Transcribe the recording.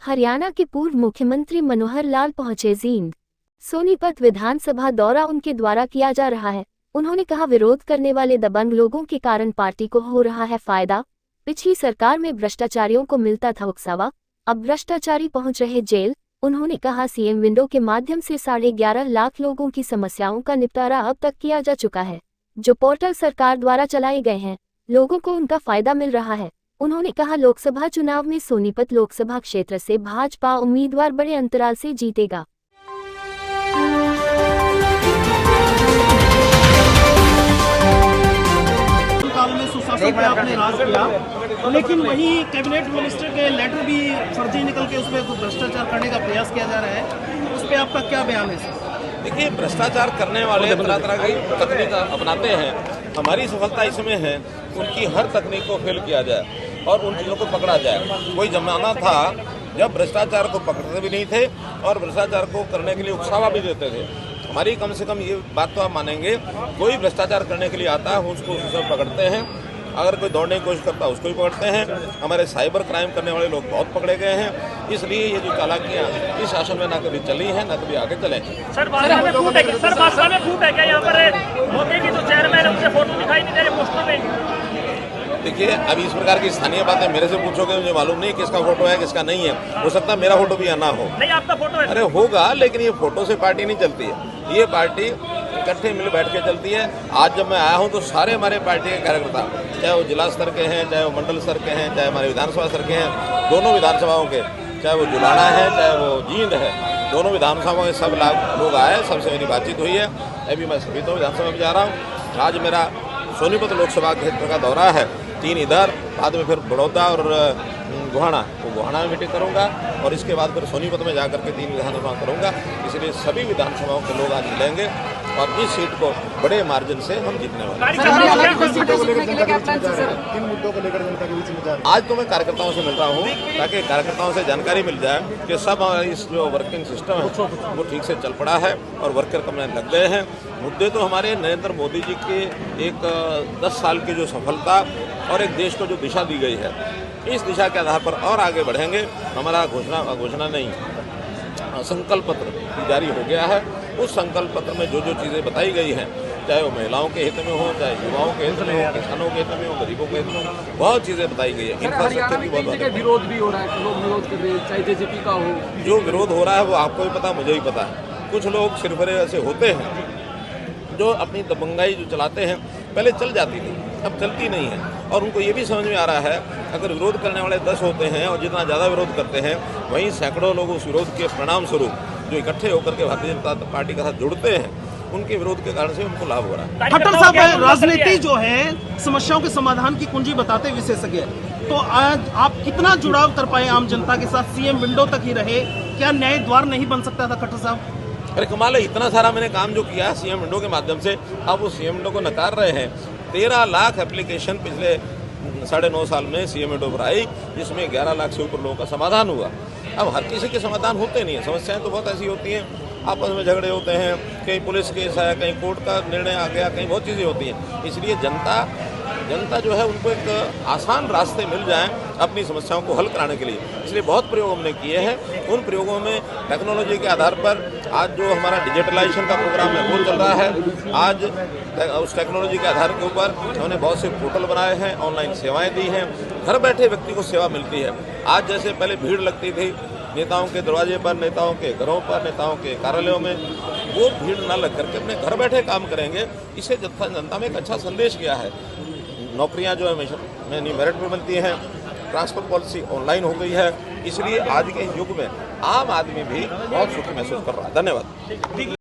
हरियाणा के पूर्व मुख्यमंत्री मनोहर लाल पहुंचे जींद। सोनीपत विधानसभा दौरा उनके द्वारा किया जा रहा है। उन्होंने कहा, विरोध करने वाले दबंग लोगों के कारण पार्टी को हो रहा है फायदा। पिछली सरकार में भ्रष्टाचारियों को मिलता था उकसावा, अब भ्रष्टाचारी पहुंच रहे जेल। उन्होंने कहा, सीएम विंडो के माध्यम से 11.5 लाख लोगों की समस्याओं का निपटारा अब तक किया जा चुका है। जो पोर्टल सरकार द्वारा चलाए गए हैं, लोगों को उनका फायदा मिल रहा है। उन्होंने कहा, लोकसभा चुनाव में सोनीपत लोकसभा क्षेत्र से भाजपा उम्मीदवार बड़े अंतराल से जीतेगा। काल में सुशासन पे आपने राज किया, लेकिन वहीं कैबिनेट मिनिस्टर के लेटर भी फर्जी निकल के उसमें कुछ भ्रष्टाचार करने का प्रयास किया जा रहा है, उस पर आपका क्या बयान है सर? देखिए, भ्रष्टाचार करने वाले तरह तरह की तकनीक अपनाते हैं। हमारी सफलता इसमें है उनकी हर तकनीक को फेल किया जाए और उन चीज़ों को पकड़ा जाए। कोई जमाना था जब भ्रष्टाचार को पकड़ते भी नहीं थे और भ्रष्टाचार को करने के लिए उकसावा भी देते थे। हमारी कम से कम ये बात तो आप मानेंगे, कोई भ्रष्टाचार करने के लिए आता है उसको पकड़ते हैं, अगर कोई दौड़ने की कोशिश करता है उसको भी पकड़ते हैं। हमारे साइबर क्राइम करने वाले लोग बहुत पकड़े गए हैं। इसलिए ये जो चालाकियाँ इस शासन में ना कभी चली हैं ना कभी आगे चलेंगी। सर भाषा में फूट है क्या यहाँ पर? मोदी की जो चेयरमैन है उनसे फोटो दिखाई नहीं दे रहे पोस्टर में। देखिए, अभी इस प्रकार की स्थानीय बातें मेरे से पूछोगे, मुझे मालूम नहीं किसका फोटो है किसका नहीं है। हो सकता है मेरा फोटो भी या ना हो। नहीं, आपका फोटो है। अरे होगा, लेकिन ये फोटो से पार्टी नहीं चलती है। ये पार्टी इकट्ठे मिल बैठ के चलती है। आज जब मैं आया हूँ तो सारे हमारे पार्टी के कार्यकर्ता, चाहे वो जिला स्तर के हैं, चाहे वो मंडल स्तर के हैं, चाहे हमारे विधानसभा स्तर के हैं, दोनों विधानसभाओं के, चाहे वो जुलाना है चाहे वो जींद है, दोनों विधानसभाओं के सब लोग आए, सबसे मेरी बातचीत हुई है। अभी मैं सभी तो विधानसभा में जा रहा हूँ। आज मेरा सोनीपत लोकसभा क्षेत्र का दौरा है, 3 इधर, बाद में फिर बड़ौदा और गोहाना, वो गोहाना में मीटिंग करूंगा और इसके बाद फिर सोनीपत में जाकर के 3 विधानसभा करूंगा। इसलिए सभी विधानसभाओं के लोग आज मिलेंगे और इस सीट को बड़े मार्जिन से हम जीतने वाले हैं। आज तो मैं कार्यकर्ताओं से मिल रहा हूँ ताकि कार्यकर्ताओं से जानकारी मिल जाए कि सब इस जो वर्किंग सिस्टम है वो ठीक से चल पड़ा है और वर्कर कम लग गए हैं। मुद्दे तो हमारे नरेंद्र मोदी जी के एक 10 साल की जो सफलता और एक देश को जो दिशा दी गई है, इस दिशा के आधार पर और आगे बढ़ेंगे। हमारा घोषणा नहीं, संकल्प पत्र जारी हो गया है। उस संकल्प पत्र में जो जो चीज़ें बताई गई हैं, चाहे वो महिलाओं के हित में हो, चाहे युवाओं के हित में हो, किसानों के हित में हो, गरीबों के हित में हो, बहुत चीज़ें बताई गई है। इंफ्रास्ट्रक्चर की बहुत विरोध भी हो रहा है, लोग विरोध कर रहे हैं, चाहे जेजेपी का हो। जो विरोध हो रहा है वो आपको भी पता, मुझे भी पता है। कुछ लोग सिर्फ ऐसे होते हैं जो अपनी दबंगाई जो चलाते हैं, पहले चल जाती थी, अब चलती नहीं है। और उनको ये भी समझ में आ रहा है, अगर विरोध करने वाले 10 होते हैं और जितना ज़्यादा विरोध करते हैं, वहीं सैकड़ों लोग उस विरोध के परिणाम स्वरूप जो इकट्ठे होकर के भारतीय जनता पार्टी के साथ जुड़ते हैं, उनके विरोध के कारण से उनको लाभ हो रहा है। खट्टर साहब, राजनीति जो है समस्याओं के समाधान की कुंजी बताते विशेषज्ञ, तो आज आप कितना जुड़ाव कर पाए आम जनता के साथ? सीएम विंडो तक ही रहे, क्या न्याय द्वार नहीं बन सकता था खट्टर साहब? अरे कमाल है, इतना सारा मैंने काम जो किया सीएम विंडो के माध्यम से, अब वो सीएम विंडो को नकार रहे हैं। 13 लाख एप्लीकेशन पिछले 9.5 साल में सीएम विंडो पर आई, जिसमें 11 लाख से ऊपर लोगों का समाधान हुआ। अब हर किसी के समाधान होते नहीं है, समस्याएं तो बहुत ऐसी होती हैं, आपस में झगड़े होते हैं, कहीं पुलिस केस आया, कहीं कोर्ट का निर्णय आ गया, कहीं बहुत चीज़ें होती हैं। इसलिए जनता जो है उनको एक आसान रास्ते मिल जाएं अपनी समस्याओं को हल कराने के लिए। इसलिए बहुत प्रयोग हमने किए हैं। उन प्रयोगों में टेक्नोलॉजी के आधार पर आज जो हमारा डिजिटलाइजेशन का प्रोग्राम है वो चल रहा है। आज उस टेक्नोलॉजी के आधार के ऊपर हमने बहुत से पोर्टल बनाए हैं, ऑनलाइन सेवाएं दी हैं, घर बैठे व्यक्ति को सेवा मिलती है। आज जैसे पहले भीड़ लगती थी नेताओं के दरवाजे पर, नेताओं के घरों पर, नेताओं के कार्यालयों में, वो भीड़ न लग करके अपने घर बैठे काम करेंगे। इससे जनता में एक अच्छा संदेश गया है। नौकरियां जो है में मेरिट में बनती हैं, ट्रांसपोर्ट पॉलिसी ऑनलाइन हो गई है। इसलिए आज के युग में आम आदमी भी बहुत सुखी महसूस कर रहा है। धन्यवाद।